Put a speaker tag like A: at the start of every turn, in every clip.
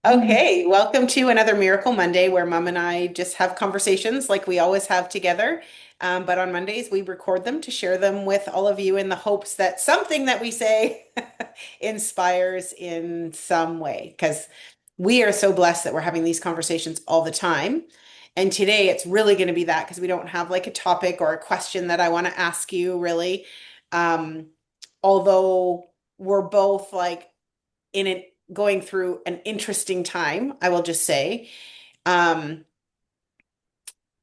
A: Okay, welcome to another Miracle Monday where Mom and I just have conversations like we always have together. But on Mondays, we record them to share them with all of you in the hopes that something that we say inspires in some way. Because we are so blessed that we're having these conversations all the time. And today it's really going to be that because we don't have like a topic or a question that I want to ask you, really. Um, although we're both like, in it going through an interesting time, I will just say. Um,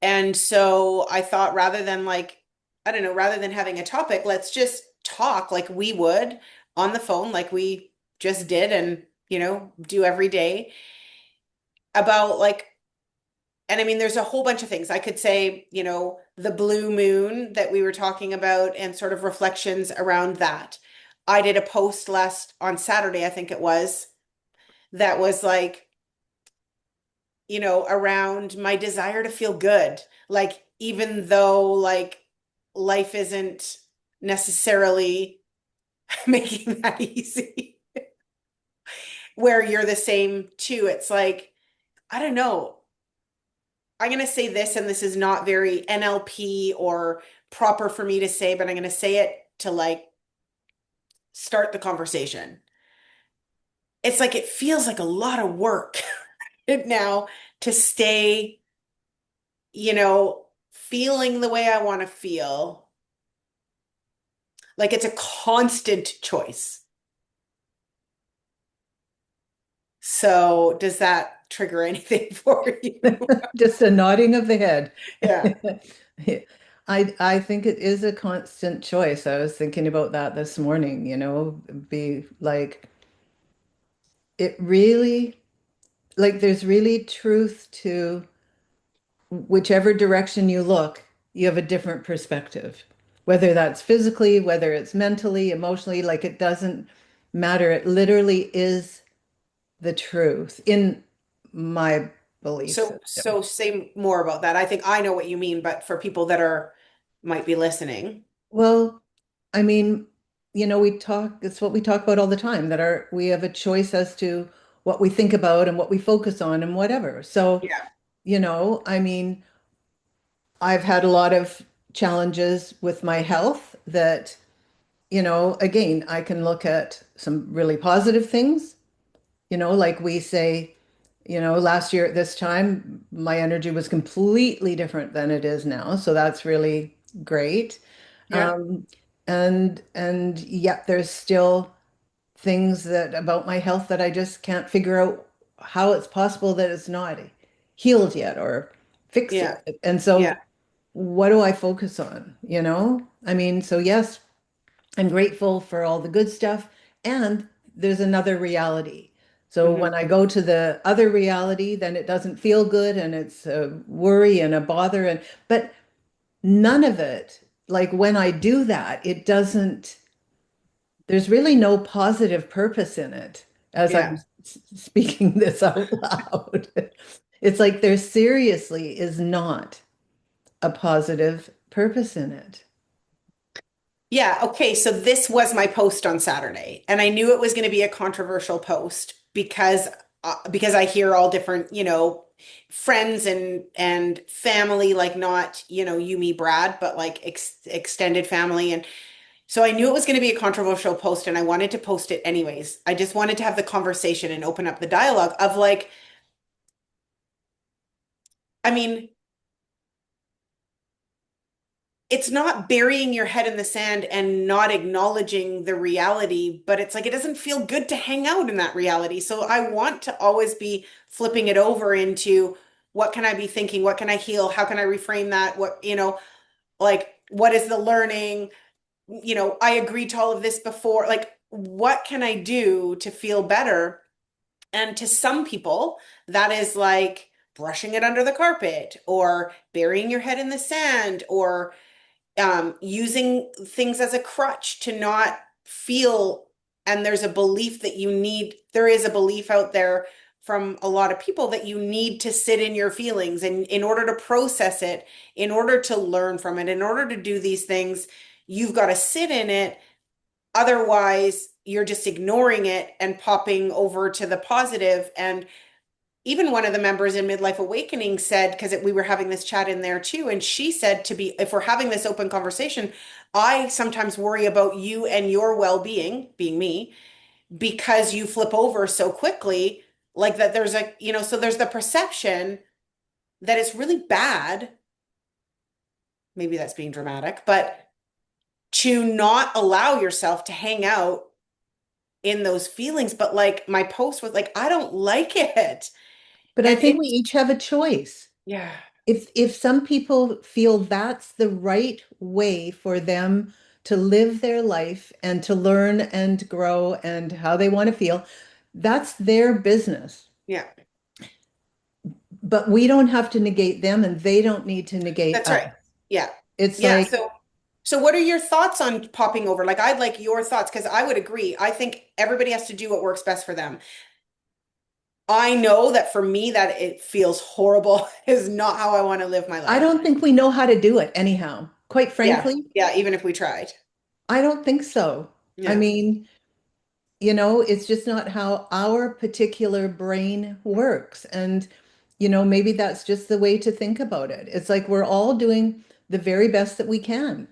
A: and so I thought rather than like, I don't know, rather than having a topic, let's just talk like we would on the phone, like we just did and, do every day about like, and I mean, there's a whole bunch of things I could say, the blue moon that we were talking about and sort of reflections around that. I did a post last on Saturday, I think it was, that was like, around my desire to feel good. Like, even though like life isn't necessarily making that easy, where you're the same too. It's like, I don't know. I'm going to say this, and this is not very NLP or proper for me to say, but I'm going to say it to like start the conversation. It's like it feels like a lot of work now to stay, feeling the way I want to feel. Like it's a constant choice. So does that trigger anything for you?
B: Just a nodding of the head.
A: Yeah.
B: I think it is a constant choice. I was thinking about that this morning, be like it really like there's really truth to whichever direction you look, you have a different perspective. Whether that's physically, whether it's mentally, emotionally, like it doesn't matter. It literally is the truth in my belief
A: So
B: system.
A: say more about that. I think I know what you mean, but for people that are might be listening.
B: Well, I mean, it's what we talk about all the time, that we have a choice as to what we think about and what we focus on and whatever. So,
A: Yeah.
B: I mean, I've had a lot of challenges with my health that, again, I can look at some really positive things, like we say, last year at this time, my energy was completely different than it is now. So that's really great.
A: Yeah.
B: Um, and yet there's still things that about my health that I just can't figure out how it's possible that it's not healed yet or fixed
A: Yeah.
B: yet. And
A: Yeah.
B: so what do I focus on? I mean, so yes, I'm grateful for all the good stuff. And there's another reality. So when
A: Hmm.
B: I go to the other reality, then it doesn't feel good and it's a worry and a bother. But none of it, like when I do that, it doesn't, there's really no positive purpose in it as I'm
A: Yeah.
B: speaking this out loud. It's like there seriously is not a positive purpose in it.
A: Yeah. Okay. So this was my post on Saturday, and I knew it was going to be a controversial post because I hear all different, friends and family, like not, you, me, Brad, but like extended family. And so I knew it was going to be a controversial post, and I wanted to post it anyways. I just wanted to have the conversation and open up the dialogue of like, I mean, it's not burying your head in the sand and not acknowledging the reality, but it's like it doesn't feel good to hang out in that reality. So I want to always be flipping it over into what can I be thinking? What can I heal? How can I reframe that? What, like what is the learning? I agreed to all of this before. Like, what can I do to feel better? And to some people, that is like brushing it under the carpet or burying your head in the sand or using things as a crutch to not feel. And there's a belief that there is a belief out there from a lot of people that you need to sit in your feelings and in order to process it, in order to learn from it, in order to do these things, you've got to sit in it Otherwise, you're just ignoring it and popping over to the positive. And even one of the members in Midlife Awakening said, because we were having this chat in there too, and she said to be, if we're having this open conversation, I sometimes worry about you and your well-being, being me, because you flip over so quickly, like that there's a, so there's the perception that it's really bad. Maybe that's being dramatic, but to not allow yourself to hang out in those feelings. But like my post was like, I don't like it.
B: But I
A: And
B: think we
A: it's,
B: each have a choice.
A: yeah,
B: If some people feel that's the right way for them to live their life and to learn and grow and how they want to feel, that's their business.
A: yeah,
B: But we don't have to negate them and they don't need to negate
A: that's
B: us.
A: right. Yeah.
B: It's
A: Yeah.
B: like,
A: So what are your thoughts on popping over? Like, I'd like your thoughts because I would agree. I think everybody has to do what works best for them. I know that for me, that it feels horrible is not how I want to live my
B: I
A: life.
B: don't think we know how to do it anyhow. Quite
A: Yeah.
B: frankly,
A: Yeah. Even if we tried.
B: I don't think so. I
A: Yeah.
B: mean, it's just not how our particular brain works. And, maybe that's just the way to think about it. It's like we're all doing the very best that we can.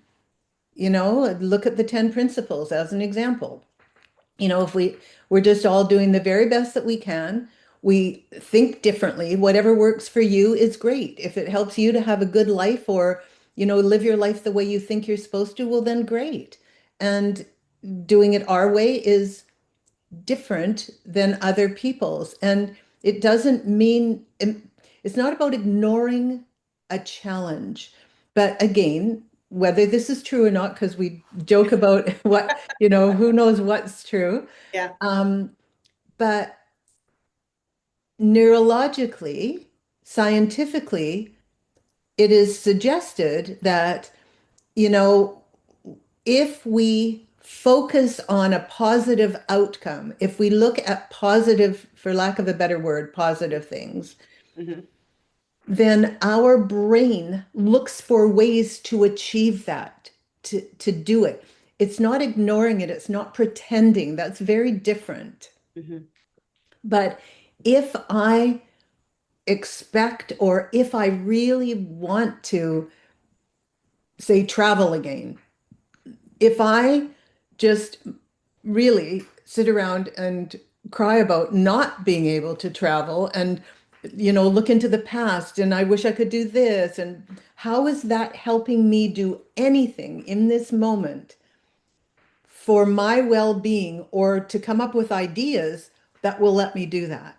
B: Look at the 10 principles as an example. If we're just all doing the very best that we can, we think differently. Whatever works for you is great. If it helps you to have a good life or, live your life the way you think you're supposed to, well, then great. And doing it our way is different than other people's. And it doesn't mean it's not about ignoring a challenge. But again, whether this is true or not, because we joke about what, who knows what's true.
A: Yeah.
B: Um, but neurologically, scientifically, it is suggested that, you know, if we focus on a positive outcome, if we look at positive, for lack of a better word, positive things,
A: Hmm.
B: then our brain looks for ways to achieve that, to do it. It's not ignoring it, it's not pretending. That's very different.
A: Hmm.
B: But if I expect or if I really want to, say, travel again, if I just really sit around and cry about not being able to travel and look into the past and I wish I could do this, and how is that helping me do anything in this moment for my well-being or to come up with ideas that will let me do that?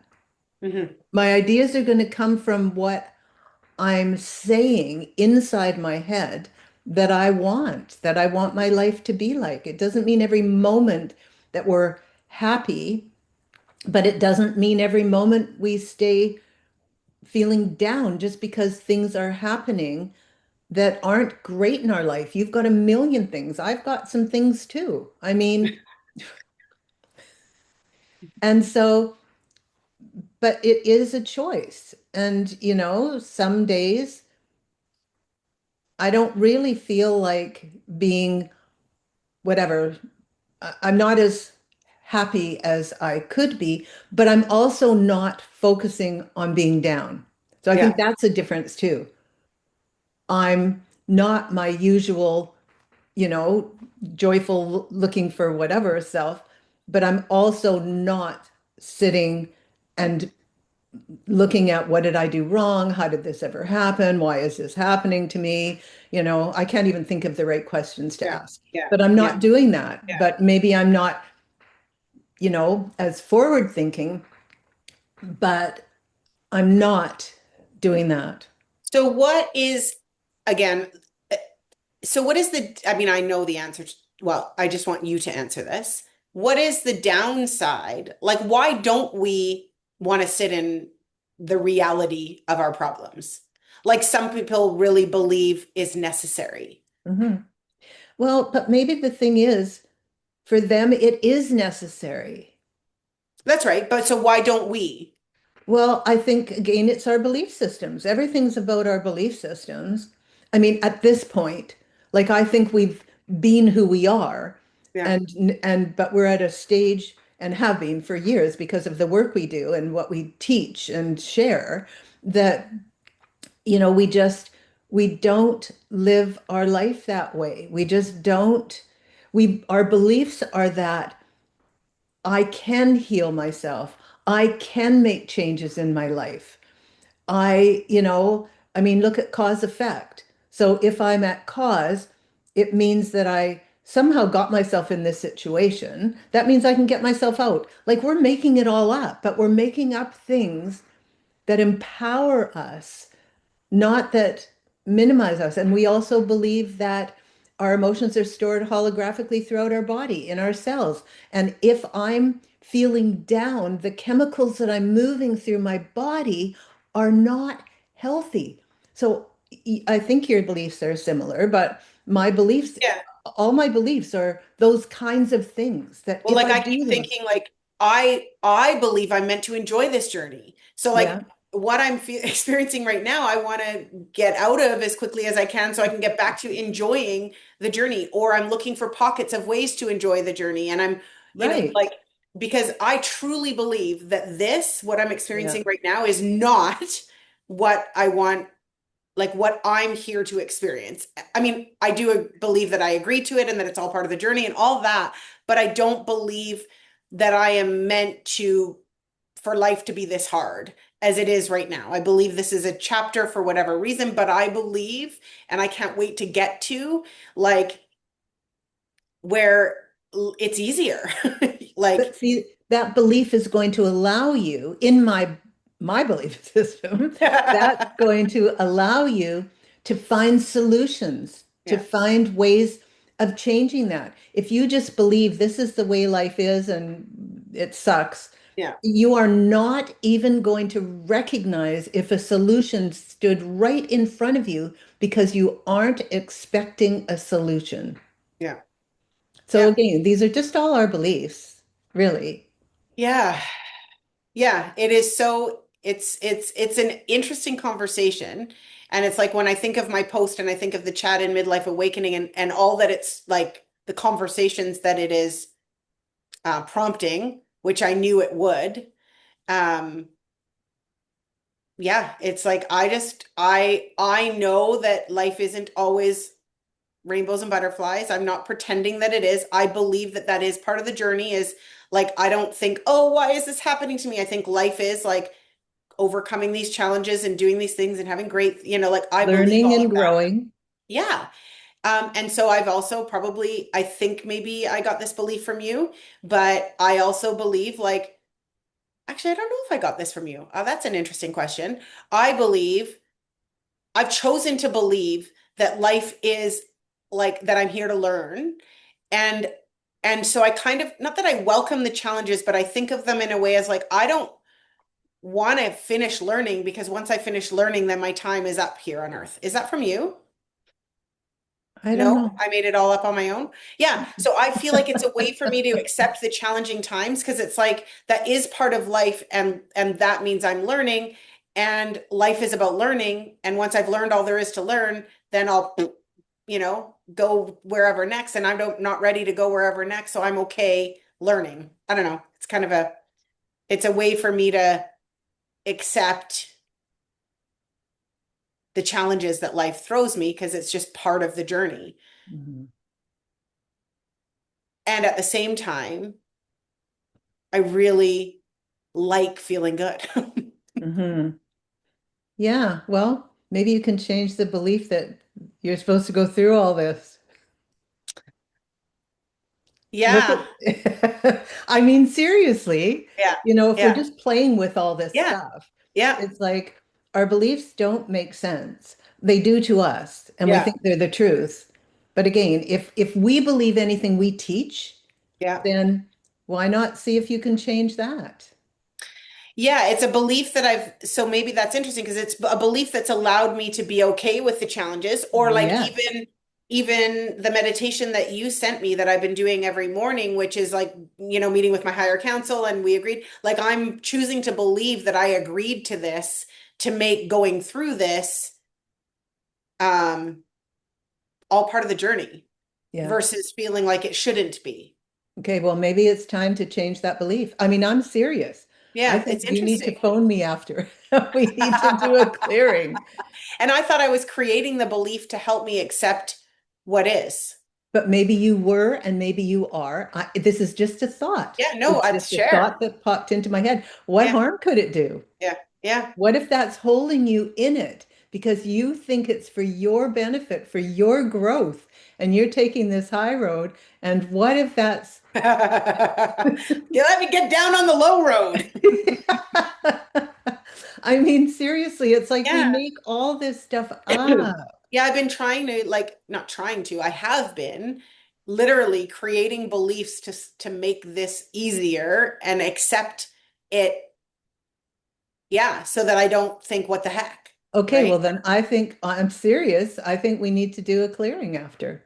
A: Hmm.
B: My ideas are going to come from what I'm saying inside my head that I want my life to be like. It doesn't mean every moment that we're happy, but it doesn't mean every moment we stay feeling down just because things are happening that aren't great in our life. You've got a million things. I've got some things too. I mean, and so, but it is a choice. And, some days I don't really feel like being whatever. I'm not as happy as I could be, but I'm also not focusing on being down. So I think
A: Yeah.
B: that's a difference too. I'm not my usual, you know, joyful looking for whatever self, but I'm also not sitting and looking at what did I do wrong? How did this ever happen? Why is this happening to me? I can't even think of the right questions to
A: Yeah.
B: ask,
A: Yeah.
B: but I'm
A: Yeah.
B: not doing that.
A: Yeah.
B: But maybe I'm not, as forward thinking, but I'm not doing that.
A: So what is, again, so what is I mean, I know the answer well, I just want you to answer this. What is the downside? Like, why don't we want to sit in the reality of our problems? Like some people really believe is necessary.
B: Mhm. Well, but maybe the thing is, for them, it is necessary.
A: That's right. But so why don't we?
B: Well, I think again, it's our belief systems. Everything's about our belief systems. I mean, at this point, like I think we've been who we are.
A: Yeah.
B: But we're at a stage and have been for years because of the work we do and what we teach and share that we don't live our life that way. We just don't. We Our beliefs are that I can heal myself. I can make changes in my life. I mean, look at cause effect. So if I'm at cause, it means that I somehow got myself in this situation. That means I can get myself out. Like we're making it all up, but we're making up things that empower us, not that minimize us. And we also believe that our emotions are stored holographically throughout our body, in our cells. And if I'm feeling down, the chemicals that I'm moving through my body are not healthy. So I think your beliefs are similar, but my beliefs,
A: Yeah.
B: all my beliefs are those kinds of things that
A: Well,
B: if
A: like
B: I
A: I
B: do
A: keep
B: them,
A: thinking like I believe I'm meant to enjoy this journey. So
B: yeah,
A: like what I'm experiencing right now, I want to get out of as quickly as I can so I can get back to enjoying the journey, or I'm looking for pockets of ways to enjoy the journey. And I'm,
B: right.
A: like because I truly believe that what I'm
B: Yeah.
A: experiencing right now is not what I want, like what I'm here to experience. I mean, I do believe that I agree to it and that it's all part of the journey and all that, but I don't believe that I am meant to for life to be this hard as it is right now. I believe this is a chapter for whatever reason, but I believe, and I can't wait to get to like where it's easier.
B: But
A: Like,
B: see, that belief is going to allow you, in my belief system, that's
A: yeah,
B: going to allow you to find solutions, to find ways of changing that. If you just believe this is the way life is and it sucks,
A: yeah,
B: you are not even going to recognize if a solution stood right in front of you because you aren't expecting a solution.
A: yeah,
B: So
A: yeah,
B: again, these are just all our beliefs, really.
A: yeah. Yeah, it is so it's an interesting conversation. And it's like when I think of my post and I think of the chat in Midlife Awakening and all that it's like the conversations that it is prompting, which I knew it would. Um, yeah, it's like I know that life isn't always rainbows and butterflies. I'm not pretending that it is. I believe that that is part of the journey is like I don't think, "Oh, why is this happening to me?" I think life is like overcoming these challenges and doing these things and having great, like I believe
B: Learning
A: all
B: and
A: of that.
B: growing.
A: Yeah. And so I've also probably, I think maybe I got this belief from you, but I also believe like, actually, I don't know if I got this from you. That's an interesting question. I believe I've chosen to believe that life is like that I'm here to learn. And and so I kind of, not that I welcome the challenges, but I think of them in a way as like I don't want to finish learning because once I finish learning, then my time is up here on earth. Is that from you?
B: I don't
A: No,
B: know.
A: I made it all up on my own. Yeah. So I feel like it's a way for me to accept the challenging times because it's like that is part of life and that means I'm learning and life is about learning. And once I've learned all there is to learn, then I'll, go wherever next. And not ready to go wherever next. So I'm okay learning. I don't know. It's a way for me to accept the challenges that life throws me because it's just part of the journey.
B: Mhm.
A: And at the same time, I really like feeling good.
B: Mhm. Yeah, well, maybe you can change the belief that you're supposed to go through all this. Look
A: Yeah,
B: at, I mean, seriously,
A: yeah,
B: if we're
A: yeah,
B: just playing with all this
A: yeah,
B: stuff,
A: yeah,
B: it's like our beliefs don't make sense. They do to us, and we
A: yeah,
B: think they're the truth. But again, if we believe anything we teach,
A: yeah.
B: then why not see if you can change that?
A: Yeah, it's a belief that so maybe that's interesting because it's a belief that's allowed me to be okay with the challenges or like
B: Yes.
A: even the meditation that you sent me that I've been doing every morning, which is like, meeting with my higher counsel and we agreed, like I'm choosing to believe that I agreed to this to make going through this um all part of the journey.
B: Yeah.
A: versus feeling like it shouldn't be.
B: Okay, well, maybe it's time to change that belief. I mean, I'm serious. I
A: Yeah,
B: think
A: it's
B: you need to
A: interesting.
B: phone me after. We need to do a clearing.
A: And I thought I was creating the belief to help me accept what is.
B: But maybe you were, and maybe you are. This is just a thought.
A: Yeah, no,
B: It's
A: I'd
B: just a
A: share.
B: thought that popped into my head. What
A: Yeah,
B: harm could it do?
A: yeah, yeah.
B: What if that's holding you in it because you think it's for your benefit, for your growth, and you're taking this high road? And what if that's,
A: You let me get down on the low road.
B: I mean, seriously, it's like we
A: Yeah.
B: make all this stuff up.
A: Yeah, I've been trying to like not trying to. I have been literally creating beliefs to make this easier and accept it. Yeah, so that I don't think what the heck,
B: Okay,
A: right?
B: well, then I think I'm serious. I think we need to do a clearing after.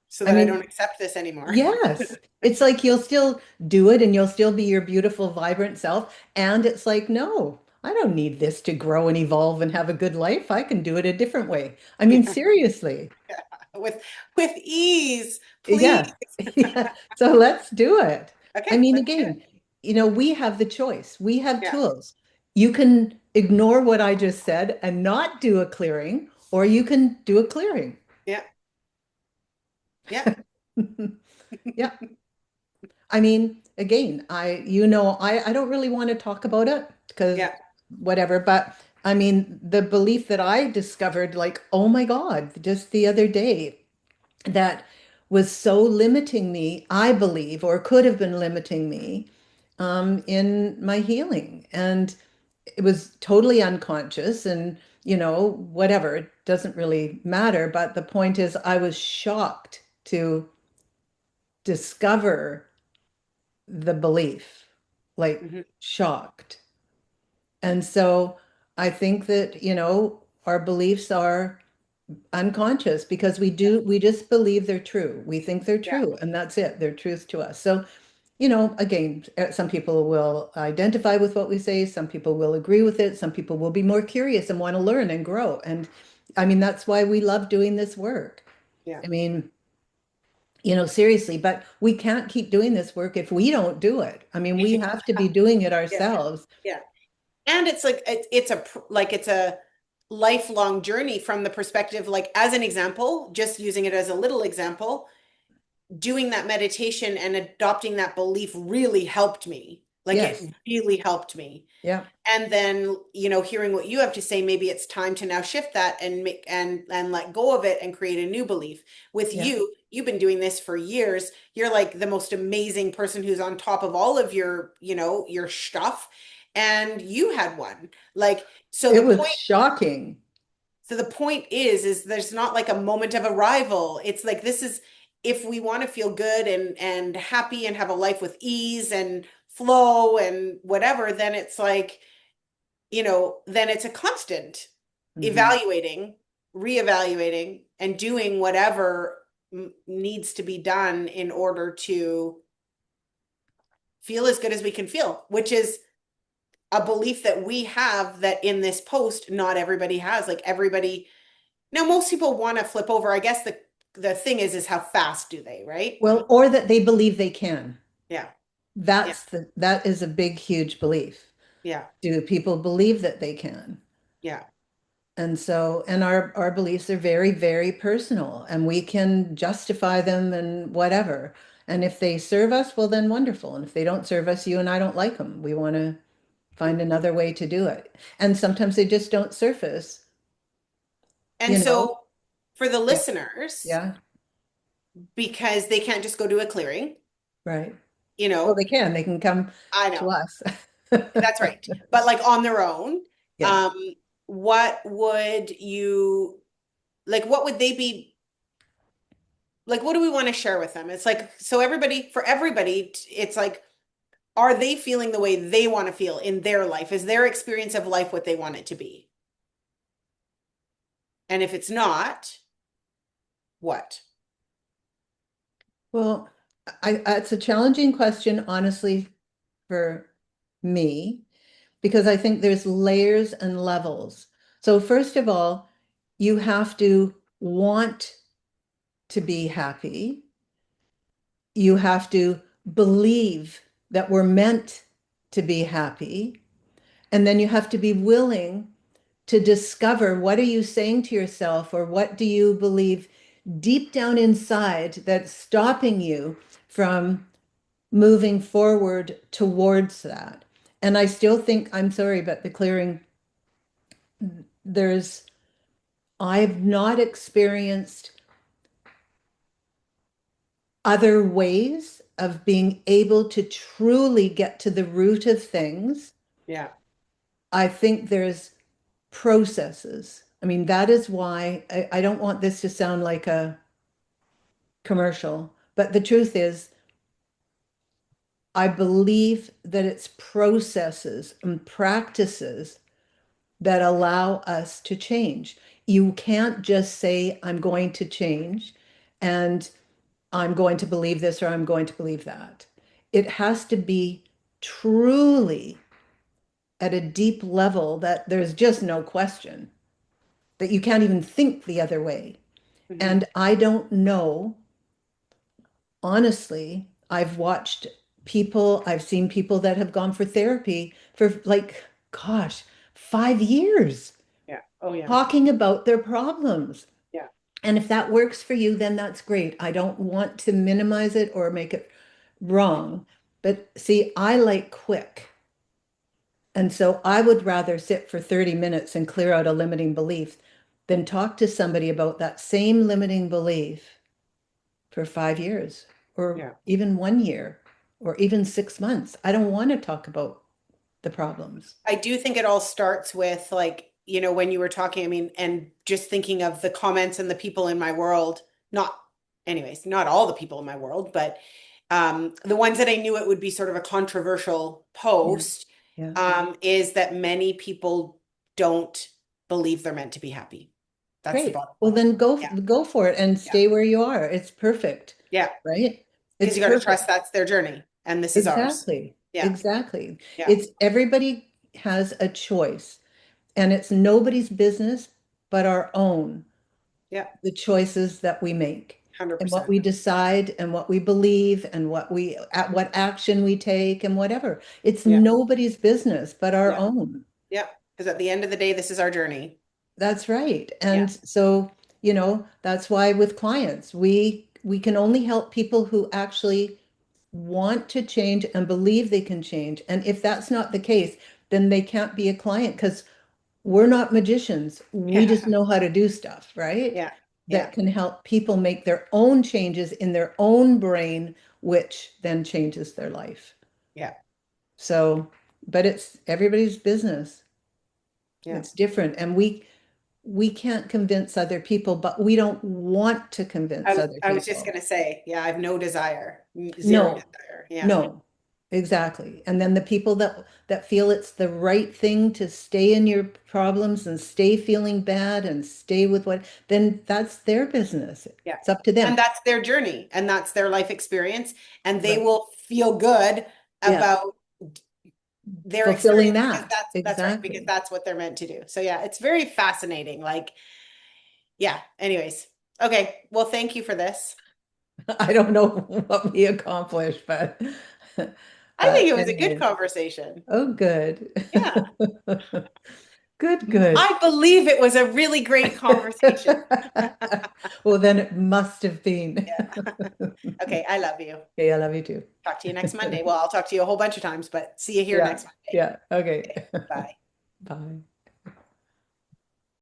A: So
B: I
A: that I don't
B: mean,
A: accept this anymore.
B: yes. It's like you'll still do it and you'll still be your beautiful, vibrant self. And it's like, no, I don't need this to grow and evolve and have a good life. I can do it a different way. I mean, seriously.
A: With with ease, please.
B: Yeah. Yeah. So let's do it. I
A: Okay,
B: mean,
A: let's do it.
B: again, we have the choice. We have
A: Yeah,
B: tools. You can ignore what I just said and not do a clearing, or you can do a clearing.
A: yeah, yeah,
B: Yeah. I mean, again, I don't really want to talk about it because
A: yeah.
B: whatever, but I mean, the belief that I discovered, like, oh my God, just the other day, that was so limiting me, I believe, or could have been limiting me, in my healing. And it was totally unconscious and, whatever, it doesn't really matter. But the point is, I was shocked to discover the belief, like
A: Mhm.
B: shocked. And so I think that, our beliefs are unconscious because
A: Yeah,
B: we just believe they're true. We think they're
A: yeah,
B: true, and that's it. They're truth to us. So, again, some people will identify with what we say, some people will agree with it, some people will be more curious and want to learn and grow. And I mean, that's why we love doing this work.
A: yeah.
B: I mean, seriously, but we can't keep doing this work if we don't do it. I mean, we have to be doing it
A: Yeah,
B: ourselves.
A: yeah. And it's like it's a lifelong journey from the perspective, like as an example, just using it as a little example, doing that meditation and adopting that belief really helped me. Like it
B: Yes.
A: really helped me.
B: Yeah.
A: And then, hearing what you have to say, maybe it's time to now shift that and make and let go of it and create a new belief. With
B: Yeah.
A: you, you've been doing this for years. You're like the most amazing person who's on top of all of your stuff. And you had one. Like, so
B: It
A: the
B: was
A: point
B: shocking.
A: so the point is there's not like a moment of arrival. It's like this is if we want to feel good and happy and have a life with ease and flow and whatever, then it's like, then it's a constant
B: Hmm.
A: evaluating, reevaluating, and doing whatever needs to be done in order to feel as good as we can feel, which is a belief that we have that in this post, not everybody has. Like everybody, now most people want to flip over. I guess the thing is how fast do they, right?
B: Well, or that they believe they can.
A: Yeah, yeah,
B: That is a big, huge belief.
A: yeah,
B: Do people believe that they can?
A: yeah.
B: And so, and our beliefs are very, very personal, and we can justify them and whatever. And if they serve us, well, then wonderful. And if they don't serve us, you and I don't like them. We want to find
A: Mhm.
B: another way to do it. And sometimes they just don't surface,
A: And
B: you know?
A: so for the
B: Yeah.
A: listeners,
B: Yeah.
A: because they can't just go do a clearing,
B: Right.
A: you
B: Well,
A: know,
B: they can. They can come
A: I
B: to
A: know
B: us.
A: that's right. But like on their own,
B: Yeah.
A: um, what would you like? What would they be like? What do we want to share with them? It's like, so everybody, for everybody, it's like, are they feeling the way they want to feel in their life? Is their experience of life what they want it to be? And if it's not, what?
B: Well, it's a challenging question, honestly, for me, because I think there's layers and levels. So first of all, you have to want to be happy. You have to believe that we're meant to be happy. And then you have to be willing to discover what are you saying to yourself or what do you believe deep down inside that's stopping you from moving forward towards that. And I still think, I'm sorry, but the clearing, there's, I've not experienced other ways of being able to truly get to the root of things.
A: Yeah.
B: I think there's processes. I mean, that is why I don't want this to sound like a commercial, but the truth is, I believe that it's processes and practices that allow us to change. You can't just say, I'm going to change and I'm going to believe this or I'm going to believe that. It has to be truly at a deep level that there's just no question that you can't even think the other way.
A: Hmm.
B: And I don't know, honestly, I've watched people, I've seen people that have gone for therapy for like, gosh, 5 years
A: Yeah. Oh, yeah.
B: talking about their problems.
A: Yeah.
B: And if that works for you, then that's great. I don't want to minimize it or make it wrong. But see, I like quick. And so I would rather sit for 30 minutes and clear out a limiting belief than talk to somebody about that same limiting belief for 5 years or
A: Yeah.
B: even 1 year or even 6 months. I don't want to talk about the problems.
A: I do think it all starts with like, when you were talking, I mean, and just thinking of the comments and the people in my world, not, anyways, not all the people in my world, but the ones that I knew it would be sort of a controversial
B: Yeah.
A: post,
B: Yeah.
A: is that many people don't believe they're meant to be happy. That's the
B: Great.
A: bottom
B: Well,
A: line.
B: then
A: Yeah.
B: go for it and
A: Yeah.
B: stay where you are. It's perfect,
A: Yeah.
B: right?
A: Because
B: It's
A: you got to trust
B: perfect.
A: that's their journey and this is ours.
B: Exactly.
A: Yeah.
B: Exactly.
A: Yeah.
B: It's everybody has a choice, and it's nobody's business but our own,
A: Yeah.
B: the choices that we make and what
A: 100%.
B: we decide and what we believe and what action we take and whatever. It's
A: Yeah.
B: nobody's business but our
A: Yeah.
B: own.
A: Yeah. Because at the end of the day, this is our journey.
B: That's right.
A: Yeah.
B: And so, that's why with clients, we can only help people who actually want to change and believe they can change. And if that's not the case, then they can't be a client because we're not magicians. We just
A: Yeah.
B: know how to do stuff, right?
A: Yeah.
B: That
A: Yeah.
B: can help people make their own changes in their own brain, which then changes their life.
A: Yeah.
B: So, but it's everybody's business.
A: Yeah.
B: It's different. And we can't convince other people, but we don't want to convince other
A: I was just
B: people.
A: gonna say, yeah, I have no desire, zero
B: No,
A: desire. Yeah.
B: no, exactly. And then the people that feel it's the right thing to stay in your problems and stay feeling bad and stay with what, then that's their business.
A: Yeah.
B: It's up to them.
A: And that's their journey and that's their life experience. And they
B: Right.
A: will feel good
B: Yeah.
A: about their
B: Fulfilling
A: experience because
B: that.
A: that's right, because
B: Exactly.
A: that's what they're meant to do. So yeah, it's very fascinating. Like, yeah, anyways. Okay. Well, thank you for this.
B: I don't know what we accomplished, but
A: I think it was a good
B: anyway.
A: conversation.
B: Oh, good.
A: Yeah.
B: Good, good.
A: I believe it was a really great conversation.
B: Well, then it must have been.
A: Yeah. Okay, I love you.
B: Okay, I love you too.
A: Talk to you next Monday. Well, I'll talk to you a whole bunch of times, but see you here
B: Yeah,
A: next Monday.
B: yeah. Okay.
A: Okay, bye.
B: Bye.